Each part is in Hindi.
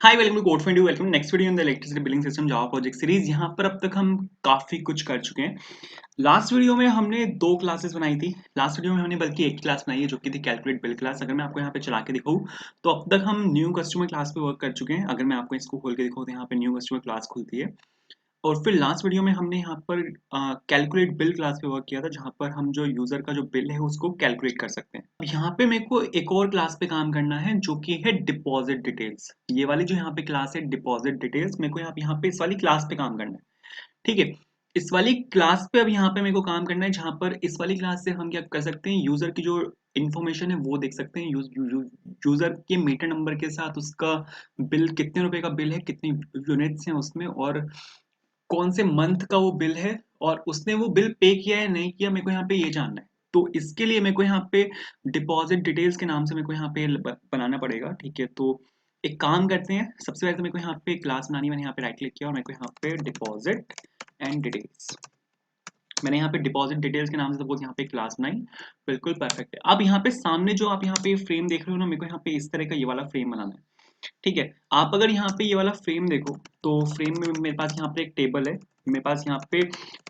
Hi welcome to code for welcome next video in the electricity billing system Java project series. यहाँ पर अब तक हम काफी कुछ कर चुके हैं। लास्ट वीडियो में हमने दो क्लासेस बनाई थी। लास्ट वीडियो में हमने बल्कि एक क्लास बनाई है जो कि थी कैलकुलेट बिल क्लास। अगर मैं आपको यहाँ पे चला के दिखाऊं तो अब तक हम न्यू कस्टमर क्लास पे वर्क कर चुके हैं। अगर मैं आपको इसको खोल के दिखाऊं तो यहाँ पे न्यू कस्टमर क्लास खुलती है। और फिर लास्ट वीडियो में हमने यहाँ पर कैलकुलेट बिल क्लास पे वर्क किया था, जहाँ पर हम जो यूजर का जो बिल है उसको कैलकुलेट कर सकते हैं। अब यहाँ पे मेरे को एक और क्लास पे काम करना है जो कि है डिपॉजिट डिटेल्स। ये वाली जो यहाँ पे क्लास है डिपॉजिट डिटेल्स, मेरे को यहाँ पे इस वाली क्लास पे काम करना है। ठीक है, इस वाली क्लास पे अब यहाँ पे मेरे को काम करना है, जहाँ पर इस वाली क्लास से हम क्या कर सकते हैं, यूजर की जो इन्फॉर्मेशन है वो देख सकते हैं। यूजर के मीटर नंबर के साथ उसका बिल, कितने रुपए का बिल है, कितनी यूनिट्स हैं उसमें, और कौन से मंथ का वो बिल है, और उसने वो बिल पे किया है नहीं किया, मेरे को यहाँ पे ये जानना है। तो इसके लिए मेरे को यहाँ पे डिपॉजिट डिटेल्स के नाम से मेरे को यहाँ पे बनाना पड़ेगा। ठीक है, तो एक काम करते हैं। सबसे पहले तो मेरे को यहाँ पे क्लास बनानी है। मैंने यहाँ पे राइट क्लिक किया और मेरे को यहाँ पे डिपॉजिट एंड डिटेल्स, मैंने यहाँ पे डिपॉजिट डिटेल्स के नाम से सपोज यहाँ पे क्लास बनाई। बिल्कुल परफेक्ट है। अब यहाँ पे सामने जो आप यहाँ पे फ्रेम देख रहे हो ना, मेरे को यहाँ पे इस तरह का ये वाला फ्रेम बनाना है। ठीक है, आप अगर यहाँ पे ये वाला फ्रेम देखो तो फ्रेम में मेरे पास यहाँ पे एक टेबल है। मेरे पास यहाँ पे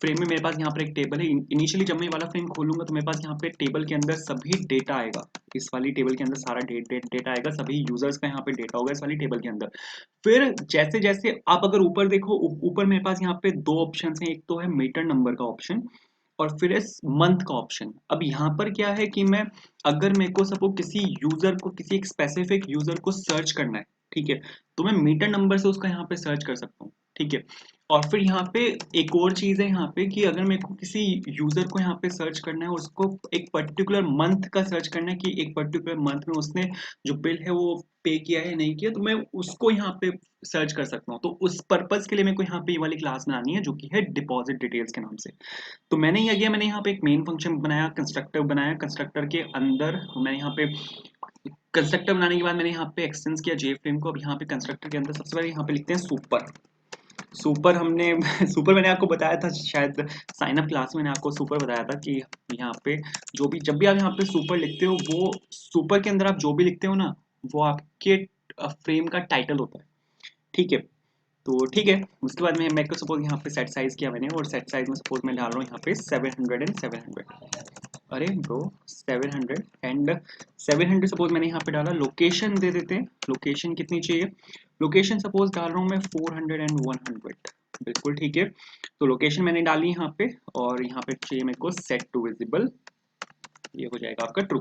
फ्रेम में मेरे पास यहाँ पर एक टेबल है। इनिशियली जब मैं ये वाला फ्रेम खोलूंगा तो मेरे पास यहाँ पे टेबल के अंदर सभी डेटा आएगा। इस वाली टेबल के अंदर सारा डेटा आएगा, सभी यूजर्स का यहाँ पे डेटा होगा इस वाली टेबल के अंदर। फिर जैसे जैसे आप अगर ऊपर देखो, ऊपर मेरे पास यहाँ पे दो ऑप्शन हैं। एक तो है मीटर नंबर का ऑप्शन और फिर है मंथ का ऑप्शन। अब यहाँ पर क्या है कि मैं, अगर मेरे को सपोज किसी यूजर को, किसी एक स्पेसिफिक यूजर को सर्च करना है, ठीक है, तो मैं मीटर नंबर से उसका यहाँ पे सर्च कर सकता हूँ। ठीक है, और फिर यहाँ पे एक और चीज है यहाँ पे कि अगर मेरे को किसी यूजर को यहाँ पे सर्च करना है, उसको एक पर्टिकुलर मंथ का सर्च करना है कि एक पर्टिकुलर मंथ में उसने जो बिल है वो पे किया है नहीं किया, तो मैं उसको यहाँ पे सर्च कर सकता हूँ। तो उस पर्पज के लिए मेरे को यहाँ पे ये वाली क्लास बनानी है जो कि है डिपॉजिट डिटेल्स के नाम से। तो मैंने ये किया, मैंने यहाँ पे एक मेन फंक्शन बनाया, कंस्ट्रक्टर बनाया। कंस्ट्रक्टर के अंदर मैंने यहाँ पे कंस्ट्रक्टर बनाने के बाद मैंने यहाँ पे एक्सटेंस किया जे फ्रेम को। अब यहाँ पे कंस्ट्रक्टर के अंदर सबसे पहले यहाँ पे लिखते हैं सुपर। सुपर हमने सुपर मैंने आपको बताया था शायद साइन अप क्लास में, मैंने आपको सुपर बताया था कि यहाँ पे जो भी, जब भी आप यहाँ पे सुपर लिखते हो, वो सुपर के अंदर आप जो भी लिखते हो ना, वो आपके फ्रेम का टाइटल होता है। ठीक है, तो ठीक है, उसके बाद में मेरे को सपोज यहाँ पे सेट साइज किया मैंने, और सेट साइज में सपोज मैं डाल रहा हूँ यहाँ पे 700 एंड 700। अरे ब्रो, 700 एंड 700 सपोज मैंने यहाँ पे डाला। लोकेशन दे देते हैं, लोकेशन कितनी चाहिए। लोकेशन सपोज डाल रहा हूँ मैं 400 एंड 100। बिल्कुल ठीक है, तो लोकेशन मैंने डाली यहाँ पे, और यहाँ पे चाहिए मेरे को सेट टू विजिबल, ये हो जाएगा आपका ट्रू।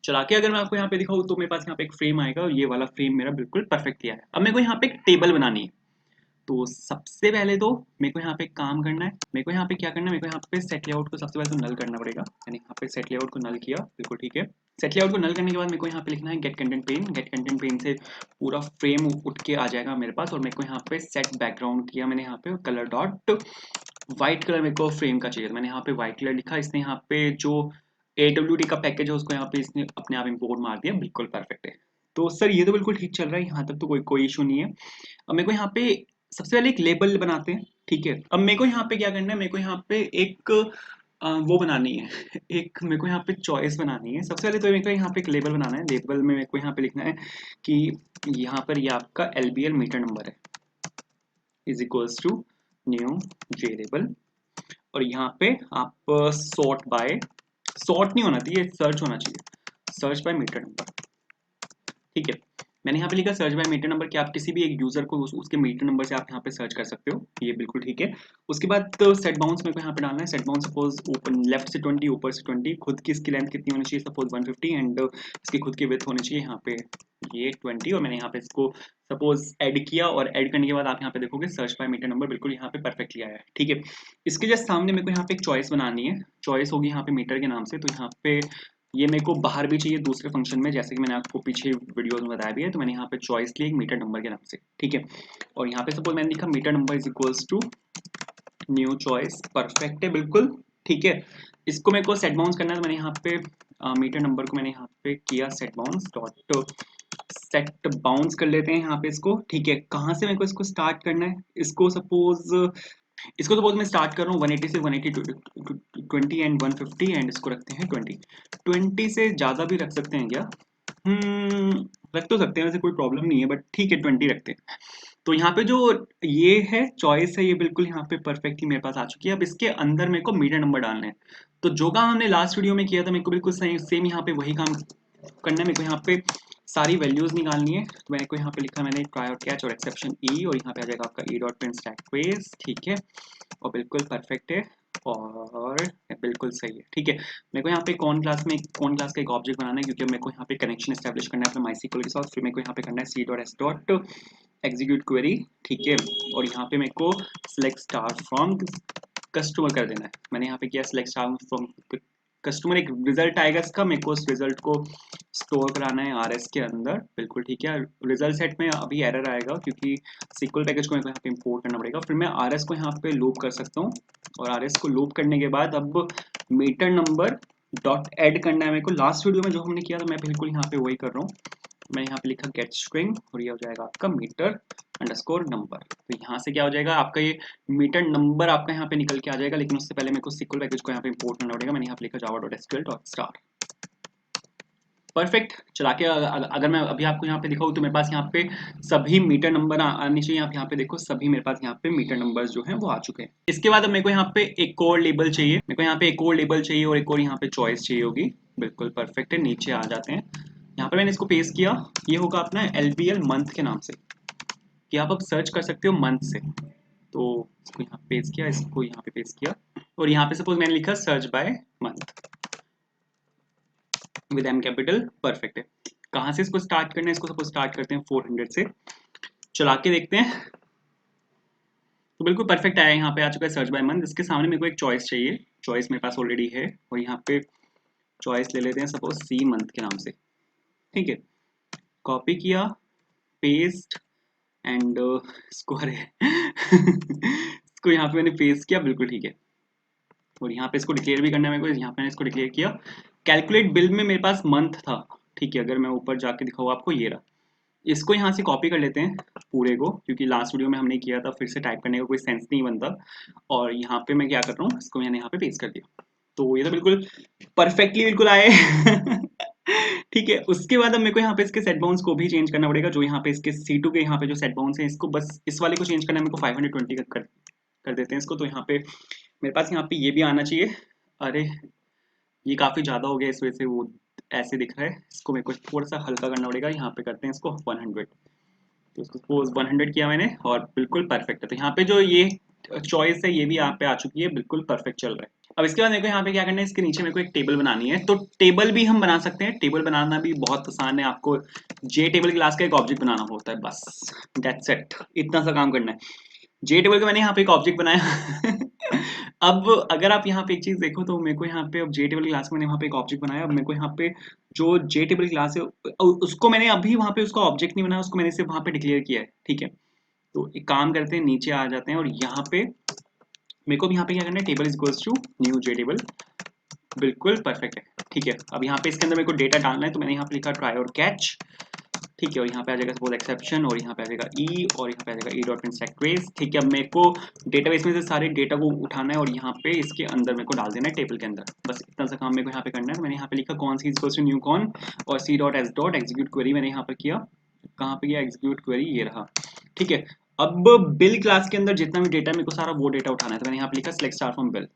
चला के अगर मैं आपको यहाँ पे दिखाऊँ तो मेरे पास यहाँ पे एक फ्रेम आएगा, और ये वाला फ्रेम मेरा बिल्कुल परफेक्ट किया है। अब मेरे को यहाँ पे एक टेबल बनानी है। तो सबसे पहले तो मेरे को यहाँ पे काम करना है। मेरे को यहाँ पे क्या करना है, मेरे को यहाँ पे सेट लेआउट को सबसे पहले तो नल करना पड़ेगा। मैंने यहाँ पे सेट लेआउट को नल किया। बिल्कुल ठीक है, सेट लेआउट को नल करने के बाद मेरे को यहाँ पे लिखना है get content pane. Get content pane से पूरा फ्रेम उठ के आ जाएगा मेरे पास। और मेरे को यहाँ पे सेट बैकग्राउंड किया मैंने, यहाँ पे कलर डॉट व्हाइट कलर मेरे को फ्रेम का चाहिए। मैंने यहाँ पे व्हाइट कलर लिखा। इसने यहाँ पे जो AWT का पैकेज है उसको यहाँ पे इसने अपने आप इम्पोर्ट मार दिया। बिल्कुल परफेक्ट है। तो सर ये तो बिल्कुल ठीक चल रहा है, यहाँ तक तो कोई इशू नहीं है। अब मेरे को यहाँ पे सबसे पहले एक लेबल बनाते हैं। ठीक है, अब मेरे को यहाँ पे क्या करना है, मेरे को यहाँ पे एक वो बनानी है एक मेरे को यहाँ पे चॉइस बनानी है। सबसे पहले तो मेरे को यहाँ पे एक लेबल बनाना है। लेबल में मेरे को यहाँ पे लिखना है कि यहाँ पर ये आपका LBL मीटर नंबर है is equals to new J label. और यहाँ पे आप सॉर्ट बाय, सॉर्ट नहीं होना चाहिए, सर्च होना चाहिए, सर्च बाय मीटर नंबर। ठीक है, मैंने यहाँ पे लिखा सर्च बाय मीटर नंबर कि आप किसी भी एक यूजर को उसके मीटर नंबर से आप यहाँ पे सर्च कर सकते हो। ये बिल्कुल ठीक है। उसके बाद तो सेट बाउंस मेरे को यहाँ पे डालना है। Set bounce suppose open left से 20, ऊपर से 20। खुद की इसकी लेंथ कितनी होनी चाहिए, सपोज 150, एंड इसकी खुद की विड्थ होनी चाहिए यहाँ पे ये 20। और मैंने यहाँ पे इसको सपोज ऐड किया, और ऐड करने के बाद आप यहाँ पे देखोगे सर्च बाय मीटर नंबर बिल्कुल यहाँ पे परफेक्टली आया है। ठीक है, इसके जस्ट सामने मेरे को यहाँ पे एक चॉइस बनानी है। चॉइस होगी यहाँ पे मीटर के नाम से। तो यहाँ पे ये मेरे को बाहर भी चाहिए दूसरे फंक्शन में, जैसे कि मैंने आपको पीछे वीडियोस में बताया भी है। तो मैंने यहाँ पे चॉइस ली एक मीटर नंबर के नाम से। ठीक है, और यहाँ पे सपोज मैंने लिखा meter number is equals to new choice. Perfect है बिल्कुल ठीक है। इसको मेरे को सेट बाउंस करना है। तो मैंने यहाँ पे मीटर नंबर को मैंने यहाँ पे किया set bounce dot set bounce कर लेते हैं यहाँ पे इसको। ठीक है, कहाँ से मेरे को इसको स्टार्ट करना है, इसको सपोज मैं स्टार्ट कर रहा हूँ 180 से 180 20 एंड 150, एंड इसको रखते हैं 20। 20 से ज़्यादा भी रख सकते हैं क्या? रख तो सकते हैं, वैसे कोई प्रॉब्लम नहीं है, बट ठीक है 20 रखते हैं। तो यहाँ पे जो ये है चॉइस है, ये बिल्कुल यहाँ पे परफेक्टली मेरे पास आ चुकी है। अब इसके अंदर मेरे को मीटर नंबर डालने हैं। तो जो काम हमने लास्ट वीडियो में किया था, मेरे को बिल्कुल सेम यहाँ पे वही काम करना है। मेरे को यहाँ पे सारी वैल्यूज निकालनी है। तो मेरे को यहाँ पे लिखा मैंने ट्राई और कैच और एक्सेप्शन ई, और यहाँ पे आ जाएगा आपका E dot print stack trace, ठीक है, और बिल्कुल परफेक्ट है और बिल्कुल सही है, ठीक है। मेरे को यहाँ पे कौन क्लास का एक ऑब्जेक्ट बनाना है, क्योंकि मेरे को यहाँ पे कनेक्शन एस्टेब्लिश करना है अपने माइस्क्ल के साथ। फिर मेरे को यहाँ पे करना है C dot S dot execute query, ठीक है, और यहाँ पे मेरे को सिलेक्ट स्टार फ्रॉम कस्टमर कर देना है। मैंने यहाँ पे किया सिलेक्ट स्टार फ्रॉम कस्टमर, एक रिजल्ट आएगा इसका, मेरे को उस रिजल्ट को स्टोर कराना है आरएस के अंदर, बिल्कुल ठीक है। रिजल्ट सेट में अभी एरर आएगा क्योंकि सीक्वल पैकेज को मेरे को यहाँ पे इंपोर्ट करना पड़ेगा। फिर मैं आरएस को यहाँ पे लूप कर सकता हूँ, और आरएस को लूप करने के बाद अब मीटर नंबर डॉट ऐड करना है मेरे को। लास्ट वीडियो में जो हमने किया था मैं बिल्कुल यहाँ पे वही कर रहा हूँ। मैं यहाँ पे लिखा गेट स्ट्रिंग, और ये हो जाएगा आपका मीटर अंडरस्कोर नंबर। तो यहाँ से क्या हो जाएगा आपका, ये मीटर नंबर आपका यहाँ पे निकल के आ जाएगा, लेकिन उससे पहले मेरे को सीक्वल पैकेज को यहाँ पे इंपोर्ट करना पड़ेगा। मैंने यहाँ पे लिखा java.sql.star, परफेक्ट। चला के अगर मैं अभी आपको यहाँ पे दिखाऊँ तो मेरे पास यहाँ पे सभी मीटर नंबर आने चाहिए। आप यहाँ पे देखो, सभी मेरे पास यहाँ पे मीटर नंबर्स जो हैं वो आ चुके हैं। इसके बाद अब मेरे को यहाँ पे एक और लेबल चाहिए, मेरे को यहाँ पे एक और लेबल चाहिए और एक और यहाँ पे चॉइस चाहिए होगी, बिल्कुल परफेक्ट है। नीचे आ जाते हैं, यहाँ पे मैंने इसको पेस्ट किया, ये होगा अपना LBL मंथ के नाम से, कि आप अब सर्च कर सकते हो मंथ से। तो इसको यहाँ पे पेस्ट किया, इसको यहाँ पे पेस्ट किया, और यहाँ पे सपोज मैंने लिखा search by month with M capital, perfect है। कहाँ से इसको स्टार्ट करना है, इसको सपोज स्टार्ट करते हैं 400 से, चला के देखते हैं। तो बिल्कुल परफेक्ट आया, यहाँ पे आ चुका है सर्च बाय मंथ। इसके सामने मेरे को एक चॉइस चाहिए, चॉइस मेरे पास ऑलरेडी है, और यहाँ पे चॉइस ले लेते हैं सपोज सी मंथ के नाम से, ठीक है। कॉपी किया, पेस्ट, एंड इसको अरे इसको यहाँ पे मैंने पेस्ट किया, बिल्कुल ठीक है। और यहाँ पे इसको डिक्लेयर भी करना है मेरे को, यहाँ पे मैंने इसको डिक्लेयर किया। कैलकुलेट बिल में मेरे पास मंथ था, ठीक है। अगर मैं ऊपर जाके दिखाऊँ आपको, ये रहा। इसको यहाँ से कॉपी कर लेते हैं पूरे को, क्योंकि लास्ट वीडियो में हमने किया था, फिर से टाइप करने का कोई सेंस नहीं बनता। और यहाँ पे मैं क्या कर रहा हूँ, इसको मैंने यहाँ पे पेस्ट कर दिया। तो ये तो बिल्कुल परफेक्टली बिल्कुल आए ठीक है। उसके बाद अब मेरे को यहाँ पे इसके सेट बाउंड्स को भी चेंज करना पड़ेगा। जो यहाँ पे इसके C2 के यहाँ पे जो सेट बाउंड्स हैं, इसको बस इस वाले को चेंज करना है मेरे को, 520 कर देते हैं इसको। तो यहाँ पे मेरे पास यहाँ पे ये भी आना चाहिए। अरे ये काफी ज्यादा हो गया, इस वजह से वो ऐसे दिख रहा है। इसको मेरे को थोड़ा सा हल्का करना पड़ेगा। यहाँ पे करते हैं इसको 100, तो इसको सपोज 100 किया मैंने, और बिल्कुल परफेक्ट है। तो यहाँ पे जो ये चॉइस है ये भी यहाँ पे आ चुकी है, बिल्कुल परफेक्ट चल रहा है। अब इसके बाद मेरे को यहाँ पे क्या करना है, इसके नीचे मेरे को एक टेबल बनानी है। तो टेबल भी हम बना सकते हैं, टेबल बनाना भी बहुत आसान है। आपको जे टेबल क्लास का एक ऑब्जेक्ट बनाना होता है, बस दैट्स इट, इतना सा काम करना है। जे टेबल का मैंने यहाँ पे एक ऑब्जेक्ट बनाया अब अगर आप यहाँ पे एक चीज देखो, तो मेरे को यहाँ पे अब जे टेबल क्लास में मैंने वहाँ पे एक ऑब्जेक्ट बनाया। अब मेरे को यहाँ पे जो जे टेबल क्लास है उसको मैंने अभी वहाँ पे उसका ऑब्जेक्ट नहीं बनाया, उसको मैंने सिर्फ वहाँ पे डिक्लेयर किया है, ठीक है। तो एक काम करते हैं, नीचे आ जाते हैं, और यहाँ पे मेरे को भी यहाँ पे क्या करना है, table is equals to new J table, बिल्कुल परफेक्ट है, ठीक है। अब यहाँ पे इसके अंदर मेरे को डेटा डालना है, तो मैंने यहाँ पे लिखा ट्राई और कैच, ठीक है। और यहाँ पे आ जाएगा सपोज एक्सेप्शन, और यहाँ पे आ जाएगा ई, और यहाँ पे आ जाएगा ई डॉट प्रिंट ट्रेस, ठीक है। अब मेरे को डेटाबेस में से सारे डेटा को उठाना है, और यहाँ पे इसके अंदर मेरे को डाल देना है टेबल के अंदर, बस इतना सा काम मेरे को यहाँ पे करना है। मैंने यहाँ पे लिखा con C equals to new con, और C dot S dot execute query मैंने यहाँ पे किया। कहाँ पे गया एग्जीक्यूट क्वेरी, ये रहा, ठीक है। अब बिल क्लास के अंदर जितना भी डेटा मेरे को सारा वो डेटा उठाना है, तो मैंने यहाँ पे लिखा सिलेक्ट स्टार फ्रॉम बिल,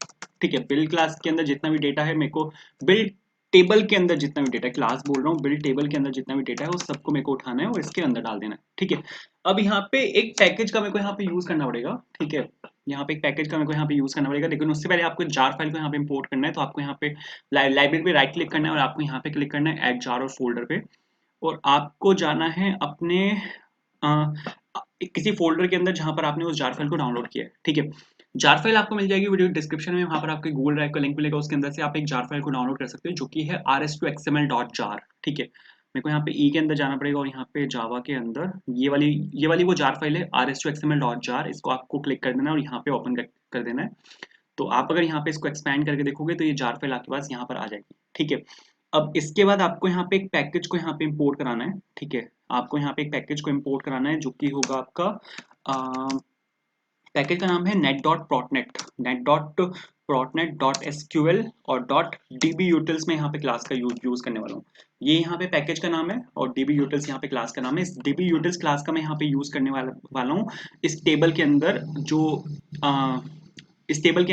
ठीक है। बिल क्लास के अंदर जितना भी डेटा है मेरे को, बिल टेबल के अंदर जितना भी डेटा, क्लास बोल रहा हूँ, बिल टेबल के अंदर जितना भी डेटा है वो सबको मेरे को उठाना है और इसके अंदर डाल देना है, ठीक है। अब यहाँ पे एक पैकेज का मेरे को यहाँ पे यूज करना पड़ेगा, ठीक है। यहाँ पे एक पैकेज का मेरे को यहाँ पे यूज करना पड़ेगा, लेकिन उससे पहले आपको जार फाइल को यहाँ पे इंपोर्ट करना है। तो आपको यहाँ पे लाइब्रेरी पे राइट क्लिक करना है, और आपको यहाँ पे क्लिक करना है ऐड जार और फोल्डर पे, और आपको जाना है अपने किसी फोल्डर के अंदर जहां पर आपने उस जार फाइल को डाउनलोड किया है, ठीक है। जार फाइल आपको मिल जाएगी वीडियो डिस्क्रिप्शन में, वहां पर आपके गूगल ड्राइव का लिंक मिलेगा, उसके अंदर से आप एक जार फाइल को डाउनलोड कर सकते हो, जो कि है rs2xml.jar, ठीक है। मेरे को यहाँ पे ई के अंदर जाना पड़ेगा, और यहाँ पे जावा के अंदर ये वाली वो जार फाइल है rs2xml.jar, इसको आपको क्लिक कर देना है और यहाँ पे ओपन कर देना है। तो आप अगर यहाँ पे इसको एक्सपैंड करके देखोगे तो ये जार फाइल आपके पास यहाँ पर आ जाएगी, ठीक है। अब इसके बाद आपको यहाँ पे एक पैकेज को यहाँ पे इंपोर्ट कराना है, ठीक है। आपको यहाँ पे एक पैकेज को इंपोर्ट कराना है, जो कि होगा आपका पैकेज का नाम है net.protnet .NET और .dbutils में यहाँ पे क्लास का यूज करने वाला हूँ। ये यहाँ पे पैकेज का नाम है और dbutils यहाँ पे क्लास का नाम है। इस dbutils क्लास का मैं यहाँ पे यूज करने वाला हूँ इस टेबल के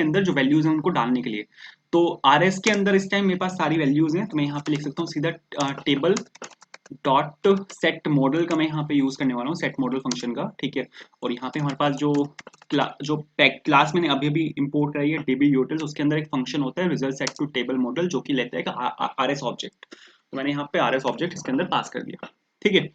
अंदर जो वैल्यूज हैं उनको डालने के लिए। तो RS के अंदर इस टाइम मेरे पास सारी वैल्यूज हैं, तो मैं यहाँ पे लिख सकता हूँ सीधा टेबल डॉट सेट मॉडल का मैं यहाँ पे यूज करने वाला हूँ, सेट मॉडल फंक्शन का, ठीक है। और यहाँ पे हमारे पास जो क्लास मैंने अभी अभी इंपोर्ट कराई है dbutils, उसके अंदर एक फंक्शन होता है result set to table model, जो कि लेता है RS ऑब्जेक्ट। तो मैंने यहाँ पे RS ऑब्जेक्ट इसके अंदर पास कर दिया, ठीक है।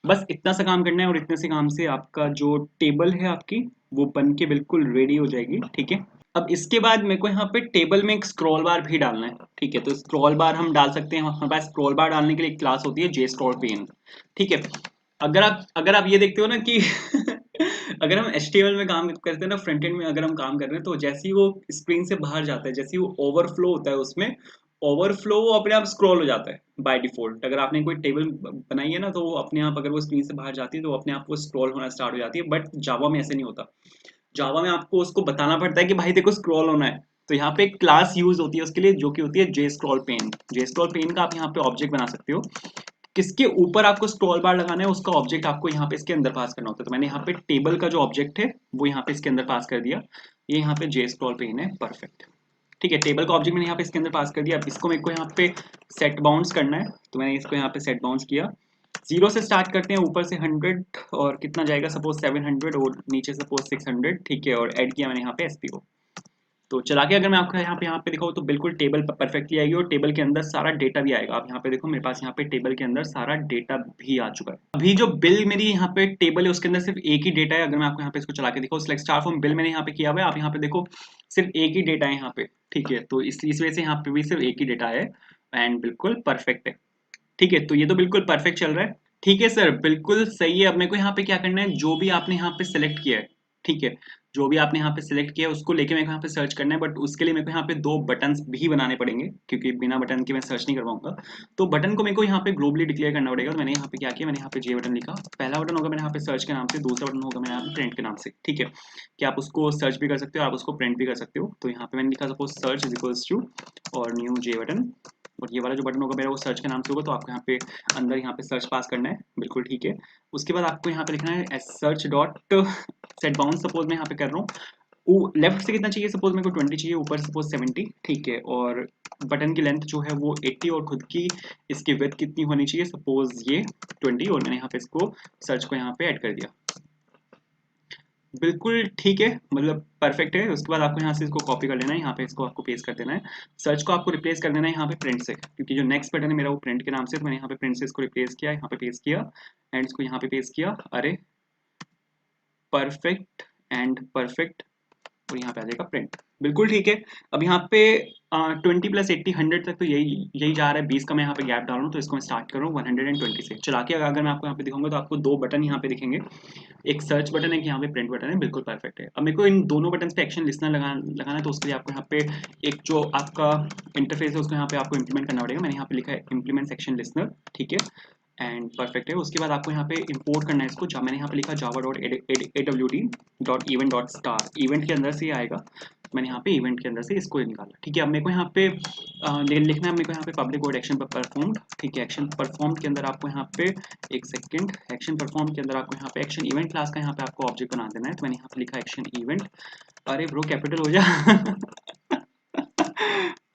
बस इतना सा काम करना है और इतने से काम से आपका जो टेबल है आपकी वो बन के बिल्कुल रेडी हो जाएगी, ठीक है। अब इसके बाद मेरे को यहाँ पे टेबल में एक स्क्रॉल बार भी डालना है, ठीक है। तो स्क्रॉल बार हम डाल सकते हैं, हमारे पास स्क्रॉल बार डालने के लिए एक क्लास होती है JScrollPane, ठीक है। अगर आप ये देखते हो ना कि अगर हम HTML में काम करते हैं ना, फ्रंट एंड में अगर हम काम कर रहे हैं, तो जैसे ही वो स्क्रीन से बाहर जाता है, जैसे ही वो ओवरफ्लो होता है, उसमें ओवरफ्लो वो अपने आप स्क्रॉल हो जाता है बाय डिफॉल्ट। अगर आपने कोई टेबल बनाई है ना, तो वो अपने आप, अगर वो स्क्रीन से बाहर जाती है तो अपने आप वो स्क्रॉल होना स्टार्ट हो जाती है। बट जावा में ऐसे नहीं होता, जावा में आपको उसको बताना पड़ता है कि भाई देखो स्क्रॉल होना है। तो यहाँ पे एक क्लास यूज होती है उसके लिए, जो कि होती है JScrollPane। JScrollPane का आप यहाँ पे ऑब्जेक्ट बना सकते हो, किसके ऊपर आपको स्क्रॉल बार लगाना है उसका ऑब्जेक्ट आपको यहाँ पे इसके अंदर पास करना होता है। तो मैंने यहाँ पे टेबल का जो ऑब्जेक्ट है वो यहाँ पे इसके अंदर पास कर दिया, ये यहाँ पे JScrollPane है, परफेक्ट, ठीक है। टेबल का ऑब्जेक्ट मैंने यहाँ पे इसके अंदर पास कर दिया। अब इसको मेरे को यहाँ पे सेट बाउंड्स करना है, तो मैंने इसको यहाँ पे सेट बाउंड्स किया। 0 से स्टार्ट करते हैं, ऊपर से 100 और कितना जाएगा, सपोज 700 और नीचे सपोज 600, ठीक है। और ऐड किया मैंने यहाँ पे SPO। तो चला के अगर मैं आपको यहाँ पे दिखाऊँ तो बिल्कुल टेबल परफेक्टली आएगी और टेबल के अंदर सारा डेटा भी आएगा। आप यहाँ पे देखो, मेरे पास यहाँ पे टेबल के अंदर सारा डेटा भी आ चुका है। अभी जो बिल मेरी यहाँ पे टेबल है उसके अंदर सिर्फ एक ही डेटा है। अगर मैं आपको यहाँ पे इसको चला के दिखाऊँ, सिलेक्ट स्टार फ्रॉम बिल मैंने यहाँ पे किया हुआ है, आप यहाँ पे देखो सिर्फ एक ही डेटा है यहाँ पे, ठीक है। तो इस वजह से यहाँ पे भी सिर्फ एक ही डेटा है एंड बिल्कुल परफेक्ट है, ठीक है। तो ये तो बिल्कुल परफेक्ट चल रहा है, ठीक है सर, बिल्कुल सही है। अब मेरे को यहाँ पे क्या करना है, जो भी आपने यहाँ पे सिलेक्ट किया है, ठीक है, जो भी आपने यहाँ पे सिलेक्ट किया है उसको लेके मेरे को यहाँ पे सर्च करना है। बट उसके लिए मेरे को यहाँ पे 2 बटन्स भी बनाने पड़ेंगे, क्योंकि बिना बटन के मैं सर्च नहीं कर पाऊंगा। तो बटन को मेरे को यहाँ पे ग्लोबली डिक्लेयर करना पड़ेगा। तो मैंने यहाँ पे क्या किया, मैंने यहाँ पे J बटन लिखा। पहला बटन होगा मेरे यहाँ पे सर्च के नाम से, दूसरा बटन होगा मेरे यहाँ पे प्रिंट के नाम से, ठीक है। कि आप उसको सर्च भी कर सकते हो, आप उसको प्रिंट भी कर सकते हो। तो यहाँ पे मैंने लिखा suppose search is equals to और न्यू J बटन, और ये वाला जो बटन होगा मेरा वो सर्च के नाम से होगा। तो आपको यहाँ पे अंदर यहाँ पे सर्च पास करना है, बिल्कुल ठीक है। उसके बाद आपको यहाँ पे लिखना है search dot set bound, suppose मैं यहाँ पे कर रहा हूँ। लेफ्ट से कितना चाहिए, सपोज मेरे को 20 चाहिए, ऊपर सपोज 70, ठीक है। और बटन की लेंथ जो है वो 80 और खुद की इसकी विड्थ कितनी होनी चाहिए, सपोज ये 20, और मैंने यहाँ पे इसको सर्च को यहाँ पे ऐड कर दिया, बिल्कुल ठीक है, मतलब परफेक्ट है। उसके बाद आपको यहाँ से इसको कॉपी कर लेना है, यहाँ पे इसको आपको पेस्ट कर देना है। सर्च को आपको रिप्लेस कर देना है यहाँ पे प्रिंट से, क्योंकि जो नेक्स्ट बटन है मेरा वो प्रिंट के नाम से, तो मैंने यहाँ पे प्रिंट से इसको रिप्लेस किया, यहाँ पे पेस्ट किया एंड इसको यहाँ पे पेस्ट किया। अरे परफेक्ट एंड परफेक्ट, और यहाँ पे आ जाएगा प्रिंट, बिल्कुल ठीक है। अब यहाँ पे 20 + 80 100 तक तो यही जा रहा है। 20 का मैं यहाँ पे गैप डाल रहा हूँ, तो इसको मैं स्टार्ट कर रहा हूँ 120 से। चला के अगर मैं आपको यहाँ पे दिखाऊंगा तो आपको 2 बटन यहाँ पे दिखेंगे, एक सर्च बटन है, एक यहाँ पे प्रिंट बटन है, बिल्कुल परफेक्ट है। अब मेरे को इन दोनों बटन पे एक्शन लिस्नर लगाना है, तो उसके लिए आपको यहाँ पे एक जो आपका इंटरफेस है उसको यहाँ पे आपको इंप्लीमेंट करना पड़ेगा। मैंने यहाँ पे लिखा है इंप्लीमेंट सेक्शन लिस्नर, ठीक है एंड परफेक्ट है। उसके बाद आपको यहाँ पे इंपोर्ट करना है इसको, जब मैंने यहाँ पे लिखा java.awd.event.star, इवेंट के अंदर से ये आएगा। मैंने यहाँ पे इवेंट के अंदर से इसको निकाला, ठीक है। अब मेरे को यहाँ पे लिखना है, मेरे को यहाँ पे पब्लिक वॉइड एक्शन परफॉर्म्ड, ठीक है। एक्शन परफॉर्म के अंदर आपको यहाँ पे एक सेकंड, एक्शन परफॉर्म के अंदर आपको यहाँ पे एक्शन इवेंट क्लास का यहाँ पे आपको ऑब्जेक्ट बना देना है। तो मैंने यहाँ पे लिखा एक्शन इवेंट, अरे ब्रो कैपिटल हो जा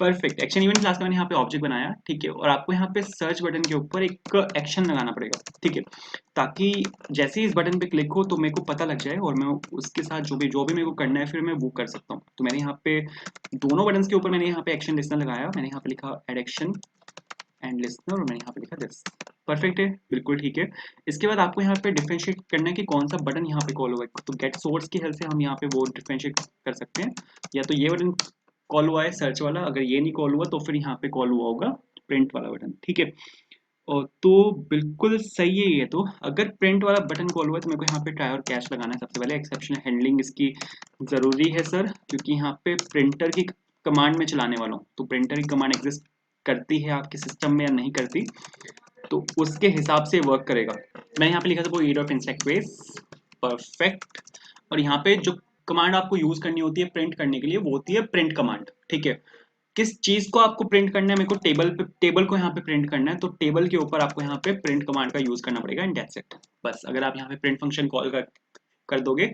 परफेक्ट, एक्शन इवेंट क्लास का मैंने यहाँ पे ऑब्जेक्ट बनाया, ठीक है। और आपको यहाँ पे सर्च बटन के ऊपर एक एक्शन लगाना पड़ेगा, ठीक है, ताकि जैसे ही इस बटन पे क्लिक हो तो मेरे को पता लग जाए और मैं उसके साथ जो भी मेरे को करना है फिर मैं वो कर सकता हूँ। तो मैंने यहाँ पे दोनों बटन के ऊपर मैंने यहाँ पे एक्शन लिस्नर लगाया, मैंने यहाँ पे लिखा एड एक्शन एंड लिस्नर, और मैंने यहाँ पे लिखा दिस, परफेक्ट है, बिल्कुल ठीक है। इसके बाद आपको यहाँ पे डिफरेंशिएट करना है कि कौन सा बटन यहाँ पे कॉल हुआ है। तो गेट सोर्स की हेल्प से हम यहाँ पे वो डिफरेंशिएट कर सकते हैं, या तो ये बटन कॉल हुआ है सर्च वाला, अगर ये नहीं कॉल हुआ तो फिर यहाँ पे कॉल हुआ होगा प्रिंट वाला बटन, ठीक है। और तो बिल्कुल सही है ये। तो अगर प्रिंट वाला बटन कॉल हुआ है तो मेरे को यहाँ पे ट्राई और कैच लगाना है सबसे पहले। एक्सेप्शन हैंडलिंग इसकी ज़रूरी है सर, क्योंकि यहाँ पे प्रिंटर की कमांड में चलाने वाला हूँ, तो प्रिंटर की कमांड एग्जिस्ट करती है आपके सिस्टम में या नहीं करती, तो उसके हिसाब से वर्क करेगा। मैंने यहाँ पे लिखा था वो ईड ऑफ इंसेक्ट वेज, परफेक्ट। और यहाँ पे जो कमांड आपको यूज करनी होती है प्रिंट करने के लिए, वो होती है प्रिंट कमांड। ठीक है, किस चीज को आपको प्रिंट करना है, मेरे को टेबल को यहाँ पे प्रिंट करना है, तो टेबल के ऊपर आपको यहाँ पे प्रिंट कमांड का यूज करना पड़ेगा एंड दैट्स इट। बस अगर आप यहाँ पे प्रिंट फंक्शन कॉल कर दोगे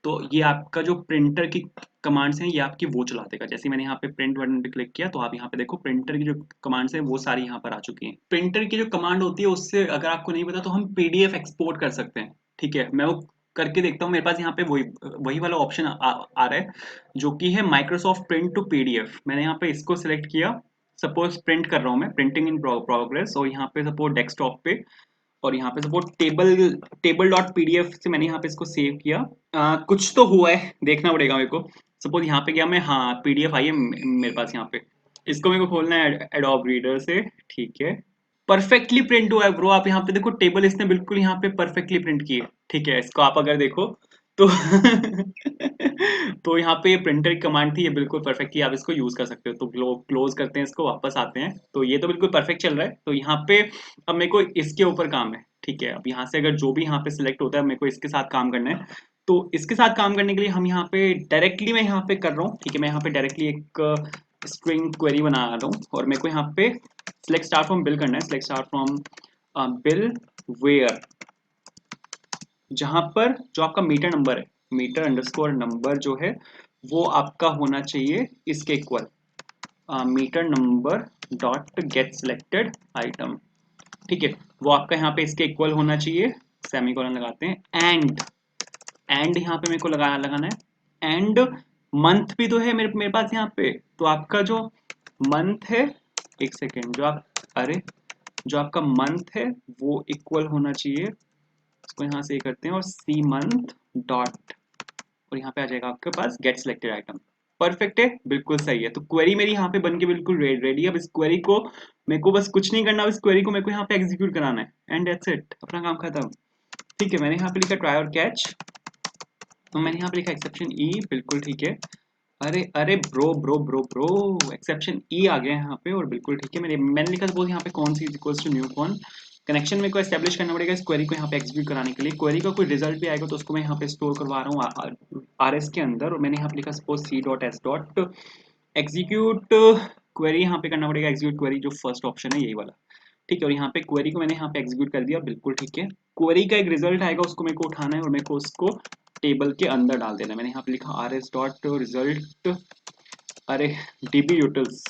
तो ये आपका जो प्रिंटर की कमांड्स हैं ये आपकी वो चला देगा। जैसे मैंने यहाँ पे प्रिंट बटन पे क्लिक किया तो आप यहाँ पे देखो प्रिंटर की जो कमांड्स हैं वो सारी यहाँ पर आ चुकी हैं। प्रिंटर की जो कमांड होती है उससे अगर आपको नहीं पता तो हम पीडीएफ एक्सपोर्ट कर सकते हैं। ठीक है, मैं वो करके देखता हूँ। मेरे पास यहाँ पे वही वही वाला ऑप्शन आ रहा है जो कि है माइक्रोसॉफ्ट प्रिंट टू पीडीएफ। मैंने यहाँ पे इसको सिलेक्ट किया, सपोज प्रिंट कर रहा हूँ मैं, प्रिंटिंग इन प्रोग्रेस, और यहाँ पे सपोज डेस्कटॉप पे, और यहाँ पे सपोज टेबल डॉट पीडीएफ से मैंने यहाँ पे इसको सेव किया। कुछ तो हुआ है, देखना पड़ेगा मेरे को। सपोज यहाँ पे गया मैं, हाँ पीडीएफ आई है मेरे पास यहाँ पे। इसको मेरे को खोलना है एडोब रीडर से। ठीक है, परफेक्टली प्रिंट हुआ है ब्रो। आप यहाँ पे देखो टेबल इसने बिल्कुल यहाँ पे परफेक्टली प्रिंट की है। ठीक है, इसको आप अगर देखो तो तो यहाँ पे ये प्रिंटर की कमांड थी, ये बिल्कुल परफेक्ट थी, आप इसको यूज कर सकते हो। तो क्लोज करते हैं इसको, वापस आते हैं, तो ये तो बिल्कुल परफेक्ट चल रहा है। तो यहाँ पे अब मेरे को इसके ऊपर काम है। ठीक है, अब यहाँ से अगर जो भी यहाँ पे सिलेक्ट होता है मेरे को इसके साथ काम करना है। तो इसके साथ काम करने के लिए हम यहाँ पे डायरेक्टली, मैं यहाँ पे कर रहा हूँ। ठीक है, मैं यहाँ पे डायरेक्टली एक स्ट्रिंग क्वेरी बना रहा हूँ और मेरे को यहाँ पे सिलेक्ट स्टार्ट फ्रॉम बिल करना है। Select start from bill where, जहां पर जो आपका मीटर नंबर है, मीटर अंडरस्कोर नंबर जो है वो आपका होना चाहिए इसके equal, meter number dot get selected item. ठीक है, वो आपका यहाँ पे इसके इक्वल होना चाहिए। सेमीकोलन लगाते हैं, एंड यहाँ पे मेरे को लगाना है। एंड मंथ भी तो है मेरे पास यहाँ पे, तो आपका जो मंथ है, एक सेकेंड, जो आपका मंथ है वो इक्वल होना चाहिए, इसको यहाँ से करते हैं, और सी मंथ डॉट, और यहाँ पे आ जाएगा आपके पास गेट सिलेक्टेड आइटम। परफेक्ट है, बिल्कुल सही है। तो क्वेरी मेरी यहाँ पे बन के बिल्कुल रेडी है। अब इस क्वेरी को मेरे को बस कुछ नहीं करना, इस क्वेरी को मेरे को यहाँ पे एग्जीक्यूट कराना है एंड दैट्स इट, अपना काम खत्म। ठीक है, मैंने यहाँ पे लिखा ट्राई और कैच, तो मैंने यहाँ पे लिखा एक्सेप्शन ई, बिल्कुल ठीक है। अरे अरे bro bro bro bro, exception ई आ गया यहाँ पे, और बिल्कुल ठीक है। मैंने लिखा सपोज यहाँ पे कौन सी इक्वल्स टू न्यू कौन कनेक्शन मेरे को एस्टेब्लिश करना पड़ेगा इस क्वेरी को यहाँ पे एग्जीक्यूट कराने के लिए। क्वेरी का कोई रिजल्ट भी आएगा तो उसको मैं यहाँ पे स्टोर करवा रहा हूँ आरएस के अंदर, और मैंने यहाँ पे लिखा suppose C dot S dot execute query, यहाँ पे करना पड़ेगा एग्जीक्यूट क्वेरी, जो फर्स्ट ऑप्शन है यही वाला। ठीक है, और यहाँ पे क्वेरी को मैंने यहाँ पे एग्जीक्यूट कर दिया, बिल्कुल ठीक है। क्वेरी का एक रिजल्ट आएगा, उसको मेरे को उठाना है और मेरे को उसको टेबल के अंदर डाल देना है। मैंने यहाँ पे लिखा आर एस डॉट रिजल्ट, अरे DB utils,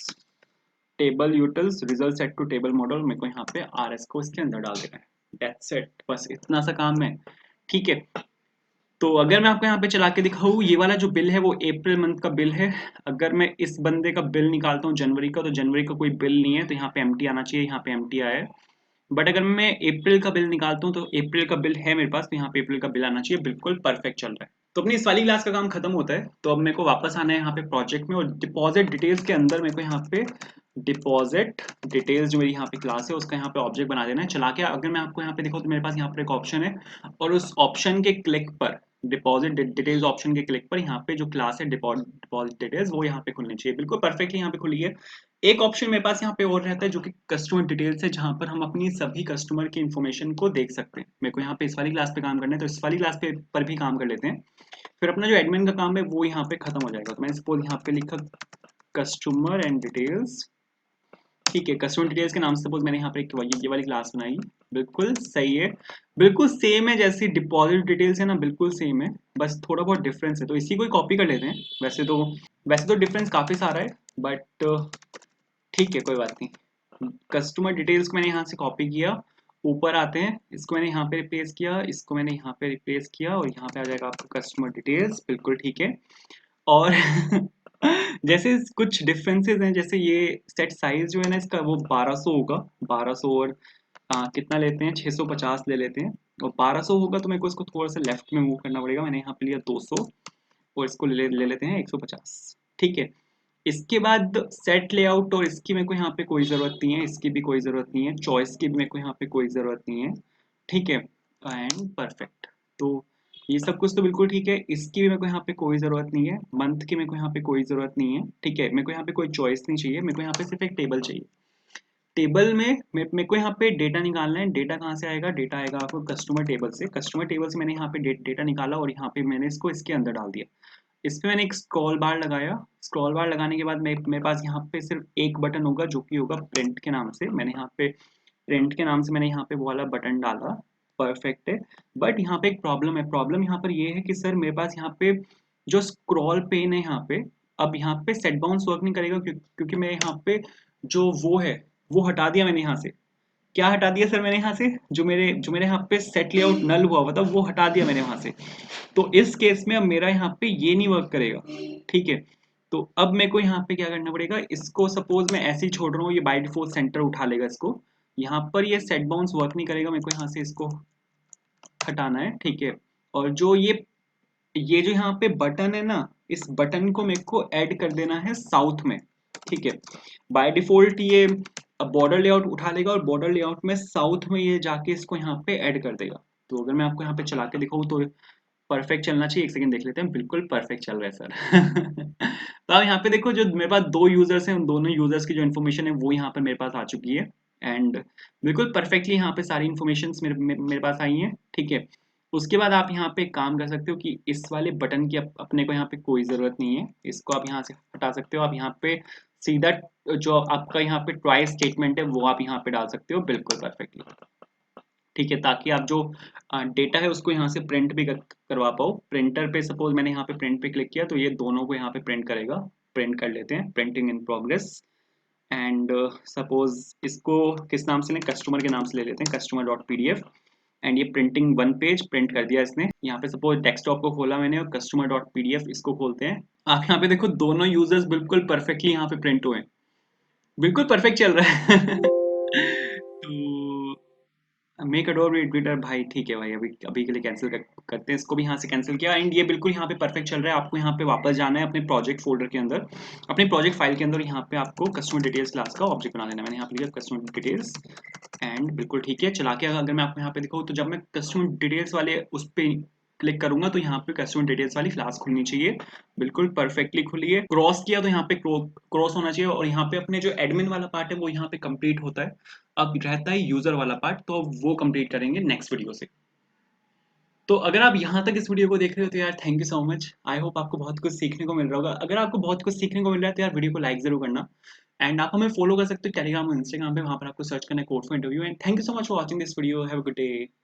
table utils result set to table model, मेरे को यहाँ पे आर एस को इसके अंदर डाल देना है। दैट्स इट, बस इतना सा काम है। ठीक है, तो अगर मैं आपको यहाँ पे चला के दिखाऊँ, ये वाला जो बिल है वो अप्रैल मंथ का बिल है। अगर मैं इस बंदे का बिल निकालता हूँ जनवरी का, तो जनवरी का कोई बिल नहीं है, तो यहाँ पे एम्प्टी आना चाहिए, यहाँ पे एम्प्टी आया है। बट अगर मैं अप्रैल का बिल निकालता हूँ तो अप्रैल का बिल है मेरे पास, तो यहाँ पे अप्रैल का बिल आना चाहिए, बिल्कुल परफेक्ट चल रहा है। तो अपनी इस वाली क्लास का काम खत्म होता है। तो अब मेरे को वापस आना है यहाँ पे प्रोजेक्ट में, और डिपॉजिट डिटेल्स के अंदर मेरे को यहाँ पे डिपॉजिट डिटेल्स जो मेरी यहाँ पे क्लास है उसका यहाँ पे ऑब्जेक्ट बना देना है। चला के अगर मैं आपको यहाँ पे दिखाऊँ तो मेरे पास यहाँ पर एक ऑप्शन है, और उस ऑप्शन के क्लिक पर, डिपॉजिट डिटेल्स ऑप्शन के क्लिक पर, यहाँ पे जो क्लास है डिपॉजिट डिटेल्स वो यहाँ पे खुलनी चाहिए, बिल्कुल परफेक्टली यहाँ पे खुली है। एक ऑप्शन मेरे पास यहाँ पे और रहता है जो कि कस्टमर डिटेल्स है, जहां पर हम अपनी सभी कस्टमर की इन्फॉर्मेशन को देख सकते हैं। मेरे को यहाँ पे इस वाली क्लास पे काम करना है, तो इस वाली क्लास पे पर भी काम कर लेते हैं, फिर अपना जो एडमिन का काम है वो यहाँ पे खत्म हो जाएगा। तो मैंने सपोज यहाँ पे लिखा कस्टमर एंड डिटेल्स। ठीक है, कस्टमर डिटेल्स के नाम से सपोज मैंने यहाँ पे ये वाली क्लास बनाई, बिल्कुल सही है, बिल्कुल सेम है जैसी डिपॉजिट डिटेल्स है ना, बिल्कुल सेम है, बस थोड़ा बहुत डिफरेंस है, तो इसी को कॉपी कर लेते हैं। वैसे तो डिफरेंस काफी सारा है, बट ठीक है कोई बात नहीं। कस्टमर डिटेल्स को मैंने यहाँ से कॉपी किया, ऊपर आते हैं, इसको मैंने यहाँ पे रिप्लेस किया, इसको मैंने यहाँ पे रिप्लेस किया, और यहाँ पे आ जाएगा आपका कस्टमर डिटेल्स, बिल्कुल ठीक है। और जैसे कुछ डिफरेंसेस हैं, जैसे ये सेट साइज जो है ना इसका वो 1200 होगा, 1200, और कितना लेते हैं, 650 ले लेते हैं, और 1200 होगा तो मेरे को इसको थोड़ा सा लेफ्ट में मूव करना पड़ेगा। मैंने यहाँ पे लिया 200, और इसको ले लेते हैं 150। ठीक है, इसके बाद सेट लेआउट, और इसकी मेरे को यहाँ पे कोई ज़रूरत नहीं है, इसकी भी कोई ज़रूरत नहीं है, चॉइस की भी मेरे को यहाँ पे कोई ज़रूरत नहीं है। ठीक है, एंड परफेक्ट। तो ये सब कुछ तो बिल्कुल ठीक है, इसकी भी मेरे को यहाँ पे कोई ज़रूरत नहीं है, मंथ की मेरे को यहाँ पे कोई ज़रूरत नहीं है। ठीक है, मेरे को यहाँ पे कोई चॉइस नहीं चाहिए, मेरे को यहाँ पे सिर्फ एक टेबल चाहिए। टेबल में मेरे को यहाँ पे डेटा निकालना है। डेटा कहाँ से आएगा, डेटा आएगा आपको कस्टमर टेबल से। कस्टमर टेबल से मैंने यहाँ पे डेटा निकाला, और यहाँ पे मैंने इसको इसके अंदर डाल दिया। इस पे मैंने एक स्क्रॉल बार लगाया। स्क्रॉल बार लगाने के बाद मेरे पास यहाँ पे सिर्फ एक बटन होगा जो कि होगा प्रिंट के नाम से। मैंने यहाँ पे प्रिंट के नाम से मैंने यहाँ पे वो वाला बटन डाला, परफेक्ट है। बट यहाँ पे एक प्रॉब्लम है। प्रॉब्लम यहाँ पर ये है कि सर मेरे पास यहाँ पे जो स्क्रॉल पेन है यहाँ पे, अब यहाँ पे सेट बाउंस वर्क नहीं करेगा क्योंकि मैं यहाँ पे जो वो है वो हटा दिया मैंने यहाँ से। क्या हटा दिया सर मैंने यहाँ से? जो मेरे यहाँ पे सेट लेआउट नल हुआ हुआ था वो हटा दिया मैंने वहां से। तो इस केस में अब मेरा यहाँ पे ये नहीं वर्क करेगा, ठीक है। तो अब मेरे को यहाँ पे क्या करना पड़ेगा, इसको सपोज मैं ऐसे ही छोड़ रहा हूँ, ये बाय डिफॉल्ट सेंटर उठा लेगा इसको। यहाँ पर ये सेट बाउंस वर्क नहीं करेगा, मेरे को यहाँ से इसको हटाना है, ठीक है। और जो ये जो यहाँ पे बटन है ना, इस बटन को मेरे को ऐड कर देना है साउथ में, ठीक है। बाय डिफॉल्ट ये बॉर्डर लेआउट उठा लेगा और बॉर्डर लेआउट में साउथ में ये जाके इसको यहाँ पे ऐड कर देगा। तो अगर मैं आपको यहाँ पे चला के दिखाऊँ तो परफेक्ट चलना चाहिए। एक सेकंड देख लेते हैं, बिल्कुल परफेक्ट चल रहा है सर। तो आप यहाँ पे देखो, जो मेरे पास दो यूजर्स हैं उन दोनों यूजर्स की जो इन्फॉर्मेशन है वो यहाँ पर मेरे पास आ चुकी है। एंड बिल्कुल परफेक्टली यहाँ पे सारी इन्फॉर्मेशन मेरे पास आई हैं, ठीक है। उसके बाद आप यहाँ पे काम कर सकते हो कि इस वाले बटन की अपने को यहाँ पे कोई ज़रूरत नहीं है, इसको आप यहाँ से हटा सकते हो। आप यहाँ पे सीधा जो आपका यहाँ पे ट्राई स्टेटमेंट है वो आप यहाँ पे डाल सकते हो बिल्कुल परफेक्टली, ठीक है। ताकि आप जो डेटा है उसको यहाँ से प्रिंट भी करवा पाओ। प्रिंटर पे सपोज मैंने यहाँ पे प्रिंट पे क्लिक किया तो ये दोनों को यहाँ पे प्रिंट करेगा। प्रिंट कर लेते हैं, printing in progress. And suppose इसको किस नाम से लें, कस्टमर के नाम से ले लेते हैं, customer dot P D F. And ये प्रिंटिंग वन पेज प्रिंट कर दिया इसने। यहाँ पे सपोज डेस्कटॉप को खोला मैंने और customer dot P D F इसको खोलते हैं। आप यहाँ पे देखो दोनों यूजर्स बिल्कुल परफेक्टली यहाँ पे प्रिंट हुए हैं, बिल्कुल परफेक्ट चल रहा है। तो मेक अडोब एडिटर भाई, ठीक है भाई, अभी अभी के लिए करते हैं, इसको भी यहाँ से कैंसिल किया। एंड ये बिल्कुल यहाँ पे परफेक्ट चल रहा है। आपको यहाँ पे वापस जाना है अपने प्रोजेक्ट फोल्डर के अंदर, अपने प्रोजेक्ट फाइल के अंदर। यहाँ पे आपको कस्टमर डिटेल्स क्लास का ऑब्जेक्ट बना देना। मैंने यहाँ पे लिखा कस्टमर डिटेल्स। एंड बिल्कुल ठीक है। चला के अगर मैं आपको यहाँ पे दिखाऊँ तो जब मैं कस्टमर डिटेल्स वाले उस पर क्लिक करूंगा तो यहाँ पे कस्टमर डिटेल्स वाली क्लास खुलनी चाहिए, बिल्कुल परफेक्टली खुली है। क्रॉस किया तो यहाँ पे क्रॉस होना चाहिए और यहाँ पे अपने जो एडमिन वाला पार्ट है वो यहाँ पे कंप्लीट होता है। अब रहता है यूजर वाला पार्ट, तो अब वो कंप्लीट करेंगे नेक्स्ट वीडियो से। तो अगर आप यहाँ तक इस वीडियो को देख रहे हो तो यार thank you so much. I hope आपको बहुत कुछ सीखने को मिल रहा होगा। अगर आपको बहुत कुछ सीखने को मिल रहा है तो यार वीडियो को लाइक जरूर करना। एंड आप हमें फॉलो कर सकते हो टेलीग्राम और इंस्टाग्राम पे, वहाँ पर आपको सर्च करना है code for interview. And thank you so much for watching this video. Have a good day.